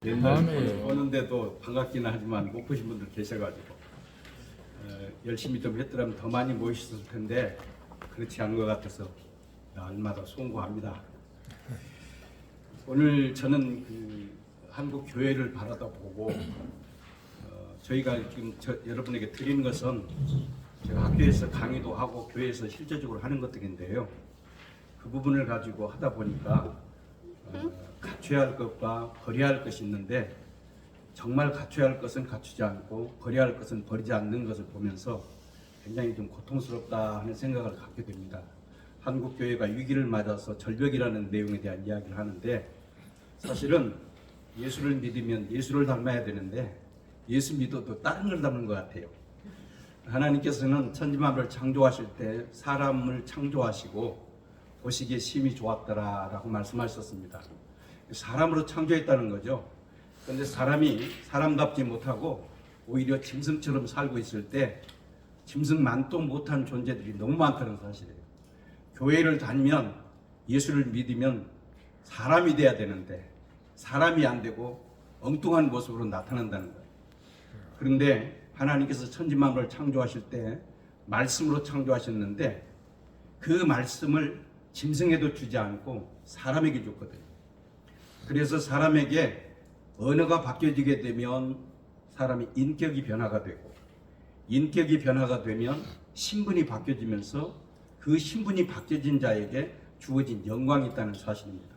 옛날 오는데도 반갑기는 하지만 못 보신 분들 계셔가지고 열심히 좀 했더라면 더 많이 모이셨을 텐데 그렇지 않은 것 같아서 날마다 송구합니다. 오늘 저는 한국 교회를 바라다보고 저희가 지금 여러분에게 드리는 것은 제가 학교에서 강의도 하고 교회에서 실제적으로 하는 것들인데요. 그 부분을 가지고 하다 보니까 갖춰야 할 것과 버려야 할 것이 있는데 정말 갖춰야 할 것은 갖추지 않고 버려야 할 것은 버리지 않는 것을 보면서 굉장히 좀 고통스럽다 하는 생각을 갖게 됩니다. 한국 교회가 위기를 맞아서 절벽이라는 내용에 대한 이야기를 하는데 사실은 예수를 믿으면 예수를 닮아야 되는데 예수 믿어도 다른 걸 닮는 것 같아요. 하나님께서는 천지만물을 창조하실 때 사람을 창조하시고 보시기에 심히 좋았더라 라고 말씀하셨습니다. 사람으로 창조했다는 거죠. 그런데 사람이 사람답지 못하고 오히려 짐승처럼 살고 있을 때 짐승만도 못한 존재들이 너무 많다는 사실이에요. 교회를 다니면 예수를 믿으면 사람이 돼야 되는데 사람이 안 되고 엉뚱한 모습으로 나타난다는 거예요. 그런데 하나님께서 천지만물을 창조하실 때 말씀으로 창조하셨는데 그 말씀을 짐승에도 주지 않고 사람에게 줬거든요. 그래서 사람에게 언어가 바뀌어지게 되면 사람이 인격이 변화가 되고 인격이 변화가 되면 신분이 바뀌어지면서 그 신분이 바뀌어진 자에게 주어진 영광이 있다는 사실입니다.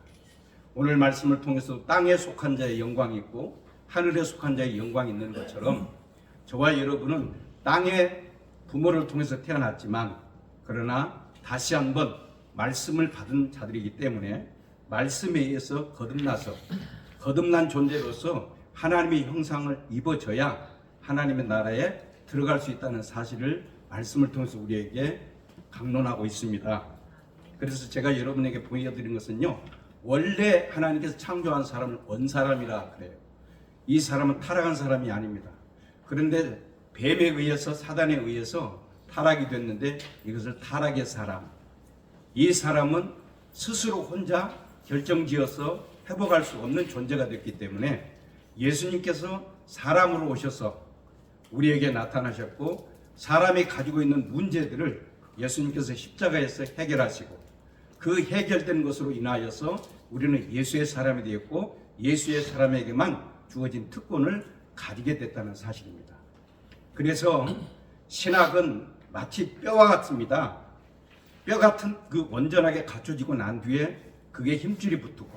오늘 말씀을 통해서 땅에 속한 자의 영광이 있고 하늘에 속한 자의 영광이 있는 것처럼 저와 여러분은 땅의 부모를 통해서 태어났지만 그러나 다시 한번 말씀을 받은 자들이기 때문에 말씀에 의해서 거듭난 존재로서 하나님의 형상을 입어져야 하나님의 나라에 들어갈 수 있다는 사실을 말씀을 통해서 우리에게 강론하고 있습니다. 그래서 제가 여러분에게 보여드린 것은요, 원래 하나님께서 창조한 사람을 언사람이라 그래요. 이 사람은 타락한 사람이 아닙니다. 그런데 뱀에 의해서 사단에 의해서 타락이 됐는데 이것을 타락의 사람, 이 사람은 스스로 혼자 결정지어서 회복할 수 없는 존재가 됐기 때문에 예수님께서 사람으로 오셔서 우리에게 나타나셨고 사람이 가지고 있는 문제들을 예수님께서 십자가에서 해결하시고 그 해결된 것으로 인하여서 우리는 예수의 사람이 되었고 예수의 사람에게만 주어진 특권을 가지게 됐다는 사실입니다. 그래서 신학은 마치 뼈와 같습니다. 뼈 같은 그 온전하게 갖춰지고 난 뒤에 그게 힘줄이 붙고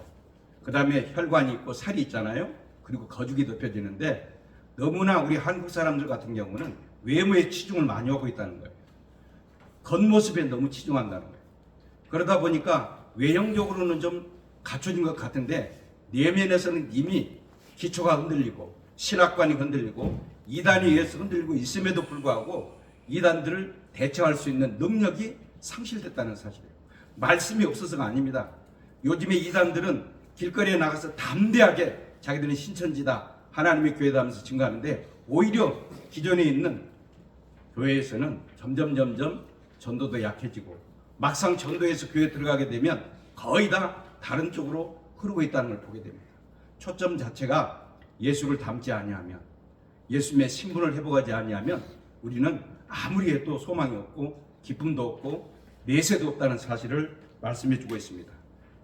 그 다음에 혈관이 있고 살이 있잖아요. 그리고 거죽이 덮여지는데 너무나 우리 한국 사람들 같은 경우는 외모에 치중을 많이 하고 있다는 거예요. 겉모습에 너무 치중한다는 거예요. 그러다 보니까 외형적으로는 좀 갖춰진 것 같은데 내면에서는 이미 기초가 흔들리고 신학관이 흔들리고 이단에 의해서 흔들리고 있음에도 불구하고 이단들을 대처할 수 있는 능력이 상실됐다는 사실이에요. 말씀이 없어서가 아닙니다. 요즘에 이단들은 길거리에 나가서 담대하게 자기들은 신천지다 하나님의 교회다 하면서 증거하는데 오히려 기존에 있는 교회에서는 점점 전도도 약해지고 막상 전도에서 교회에 들어가게 되면 거의 다 다른 쪽으로 흐르고 있다는 걸 보게 됩니다. 초점 자체가 예수를 닮지 아니하면 예수님의 신분을 회복하지 아니하면 우리는 아무리 해도 소망이 없고 기쁨도 없고 내세도 없다는 사실을 말씀해 주고 있습니다.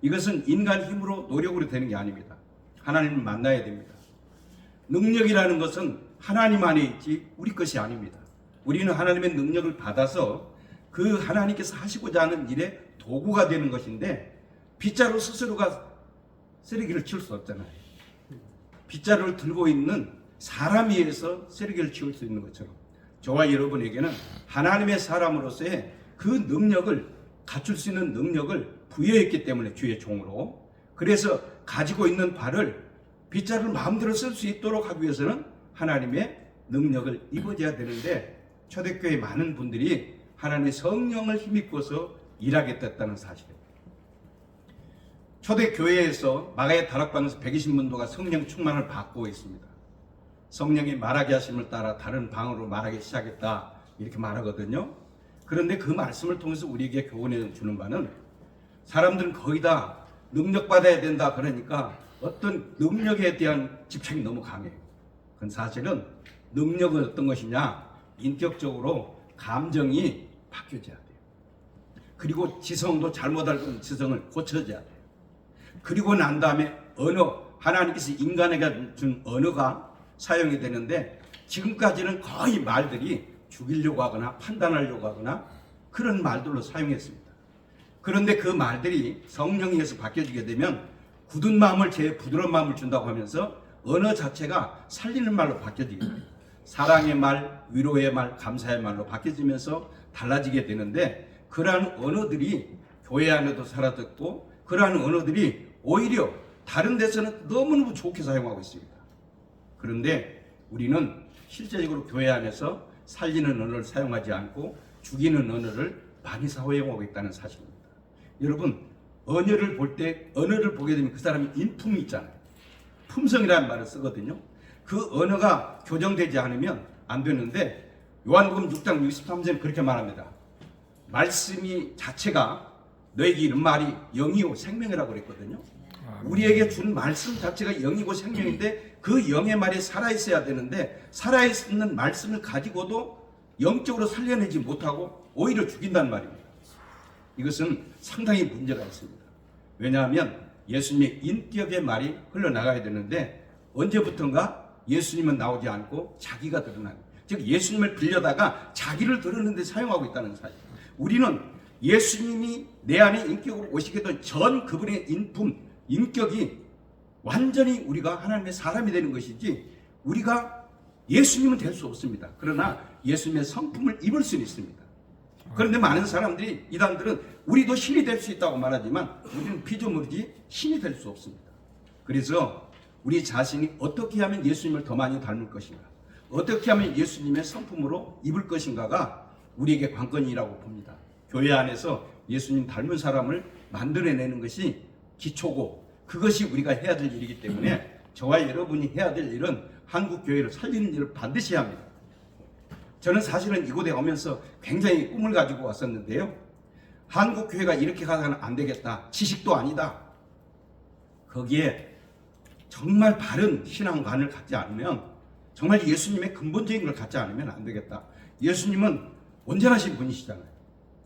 이것은 인간 힘으로 노력으로 되는 게 아닙니다. 하나님을 만나야 됩니다. 능력이라는 것은 하나님 안에 있지 우리 것이 아닙니다. 우리는 하나님의 능력을 받아서 그 하나님께서 하시고자 하는 일에 도구가 되는 것인데 빗자루 스스로가 쓰레기를 치울 수 없잖아요. 빗자루를 들고 있는 사람에 의해서 쓰레기를 치울 수 있는 것처럼 저와 여러분에게는 하나님의 사람으로서의 그 능력을 갖출 수 있는 능력을 부여했기 때문에 주의 종으로 그래서 가지고 있는 바를 빗자루를 마음대로 쓸 수 있도록 하기 위해서는 하나님의 능력을 입어줘야 되는데 초대교회 많은 분들이 하나님의 성령을 힘입고서 일하게 됐다는 사실이에요. 초대교회에서 마가의 다락방에서 120문도가 성령 충만을 받고 있습니다. 성령이 말하게 하심을 따라 다른 방으로 말하기 시작했다 이렇게 말하거든요. 그런데 그 말씀을 통해서 우리에게 교훈해 주는 바는 사람들은 거의 다 능력 받아야 된다 그러니까 어떤 능력에 대한 집착이 너무 강해요. 그건 사실은 능력은 어떤 것이냐? 인격적으로 감정이 바뀌어져야 돼요. 그리고 지성도 잘못 알고 있는 지성을 고쳐줘야 돼요. 그리고 난 다음에 언어, 하나님께서 인간에게 준 언어가 사용이 되는데 지금까지는 거의 말들이 죽이려고 하거나 판단하려고 하거나 그런 말들로 사용했습니다. 그런데 그 말들이 성령에 의해서 바뀌어지게 되면 굳은 마음을 제 부드러운 마음을 준다고 하면서 언어 자체가 살리는 말로 바뀌어지게 돼요. 사랑의 말, 위로의 말, 감사의 말로 바뀌어지면서 달라지게 되는데 그러한 언어들이 교회 안에도 사라졌고 그러한 언어들이 오히려 다른 데서는 너무너무 좋게 사용하고 있습니다. 그런데 우리는 실제적으로 교회 안에서 살리는 언어를 사용하지 않고 죽이는 언어를 많이 사용하고 있다는 사실입니다. 여러분, 언어를 보게 되면 그 사람이 인품이 있잖아요. 품성이라는 말을 쓰거든요. 그 언어가 교정되지 않으면 안 되는데 요한복음 6장 63절에 그렇게 말합니다. 말씀이 자체가 너에게 이른 말이 영이요 생명이라고 그랬거든요. 우리에게 준 말씀 자체가 영이고 생명인데 그 영의 말이 살아있어야 되는데 살아있는 말씀을 가지고도 영적으로 살려내지 못하고 오히려 죽인다는 말입니다. 이것은 상당히 문제가 있습니다. 왜냐하면 예수님의 인격의 말이 흘러나가야 되는데 언제부턴가 예수님은 나오지 않고 자기가 드러나는, 즉 예수님을 빌려다가 자기를 드러내는 데 사용하고 있다는 사실. 우리는 예수님이 내 안에 인격으로 오시게 된 전 그분의 인품, 인격이 완전히 우리가 하나님의 사람이 되는 것이지 우리가 예수님은 될 수 없습니다. 그러나 예수님의 성품을 입을 수는 있습니다. 그런데 많은 사람들이, 이단들은 우리도 신이 될 수 있다고 말하지만 우리는 피조물이지 신이 될 수 없습니다. 그래서 우리 자신이 어떻게 하면 예수님을 더 많이 닮을 것인가, 어떻게 하면 예수님의 성품으로 입을 것인가가 우리에게 관건이라고 봅니다. 교회 안에서 예수님 닮은 사람을 만들어내는 것이 기초고 그것이 우리가 해야 될 일이기 때문에 저와 여러분이 해야 될 일은 한국 교회를 살리는 일을 반드시 합니다. 저는 사실은 이곳에 오면서 굉장히 꿈을 가지고 왔었는데요. 한국 교회가 이렇게 가서는 안 되겠다. 지식도 아니다. 거기에 정말 바른 신앙관을 갖지 않으면, 정말 예수님의 근본적인 걸 갖지 않으면 안 되겠다. 예수님은 온전하신 분이시잖아요.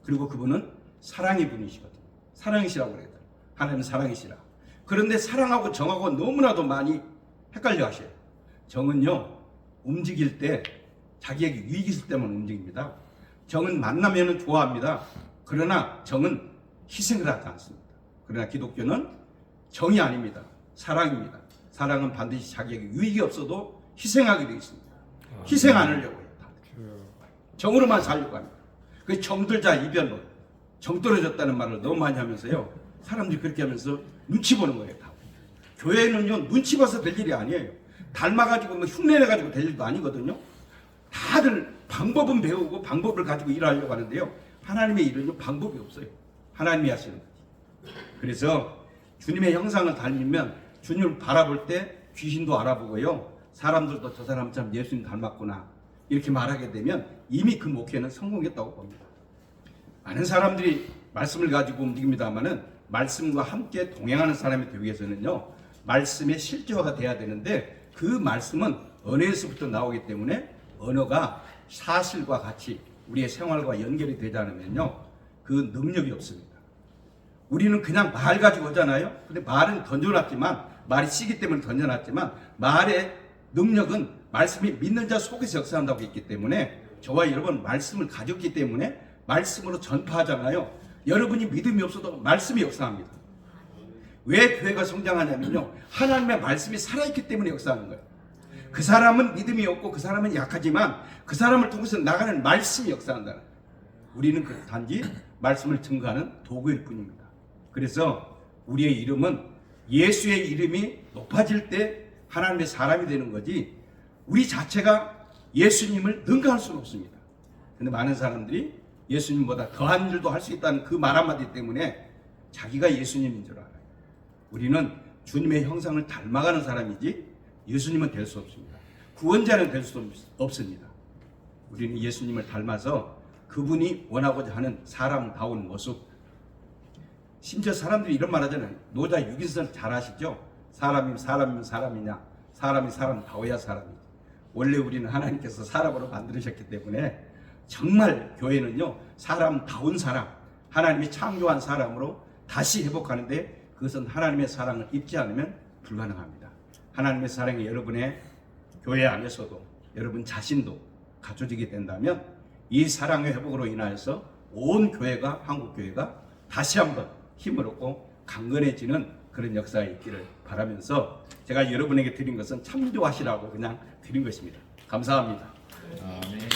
그리고 그분은 사랑의 분이시거든요. 사랑이시라고 그래요. 하나님은 사랑이시라. 그런데 사랑하고 정하고 너무나도 많이 헷갈려 하셔요. 정은요, 움직일 때 자기에게 유익이 있을 때만 움직입니다. 정은 만나면 좋아합니다. 그러나 정은 희생을 하지 않습니다. 그러나 기독교는 정이 아닙니다. 사랑입니다. 사랑은 반드시 자기에게 유익이 없어도 희생하게 되어 있습니다. 희생 안 하려고 해요. 정으로만 살려고 합니다. 그 정들자 이변론, 정 떨어졌다는 말을 너무 많이 하면서요, 사람들이 그렇게 하면서 눈치 보는 거예요. 다. 교회는요, 눈치 봐서 될 일이 아니에요. 닮아가지고 뭐 흉내내가지고 될 일도 아니거든요. 다들 방법은 배우고 방법을 가지고 일하려고 하는데요, 하나님의 일은요 방법이 없어요. 하나님이 하시는 거지. 그래서 주님의 형상을 닮으면 주님을 바라볼 때 귀신도 알아보고요, 사람들도 저 사람 참 예수님 닮았구나 이렇게 말하게 되면 이미 그 목회는 성공했다고 봅니다. 많은 사람들이 말씀을 가지고 움직입니다만은 말씀과 함께 동행하는 사람이 되기 위해서는요, 말씀의 실제화가 돼야 되는데 그 말씀은 언어에서부터 나오기 때문에 언어가 사실과 같이 우리의 생활과 연결이 되지 않으면요, 그 능력이 없습니다. 우리는 그냥 말 가지고 오잖아요. 근데 말은 던져놨지만, 말이 시기 때문에 던져놨지만 말의 능력은 말씀이 믿는 자 속에서 역사한다고 했기 때문에 저와 여러분 말씀을 가졌기 때문에 말씀으로 전파하잖아요. 여러분이 믿음이 없어도 말씀이 역사합니다. 왜 교회가 성장하냐면요, 하나님의 말씀이 살아있기 때문에 역사하는 거예요. 그 사람은 믿음이 없고 그 사람은 약하지만 그 사람을 통해서 나가는 말씀이 역사한다는 거예요. 우리는 단지 말씀을 증거하는 도구일 뿐입니다. 그래서 우리의 이름은 예수의 이름이 높아질 때 하나님의 사람이 되는 거지 우리 자체가 예수님을 능가할 수는 없습니다. 근데 많은 사람들이 예수님보다 더한 일도 할 수 있다는 그 말 한마디 때문에 자기가 예수님인 줄 알아요. 우리는 주님의 형상을 닮아가는 사람이지 예수님은 될 수 없습니다. 구원자는 될 수 없습니다. 우리는 예수님을 닮아서 그분이 원하고자 하는 사람다운 모습. 심지어 사람들이 이런 말 하잖아요. 노자 유기선 잘 아시죠? 사람이면 사람이냐? 사람이 사람다워야 사람이지. 원래 우리는 하나님께서 사람으로 만드셨기 때문에 정말 교회는요, 사람다운 사람, 하나님이 창조한 사람으로 다시 회복하는데 그것은 하나님의 사랑을 입지 않으면 불가능합니다. 하나님의 사랑이 여러분의 교회 안에서도 여러분 자신도 갖춰지게 된다면 이 사랑의 회복으로 인하여서 온 교회가, 한국 교회가 다시 한번 힘을 얻고 강건해지는 그런 역사가 있기를 바라면서 제가 여러분에게 드린 것은 참조하시라고 그냥 드린 것입니다. 감사합니다. 아멘.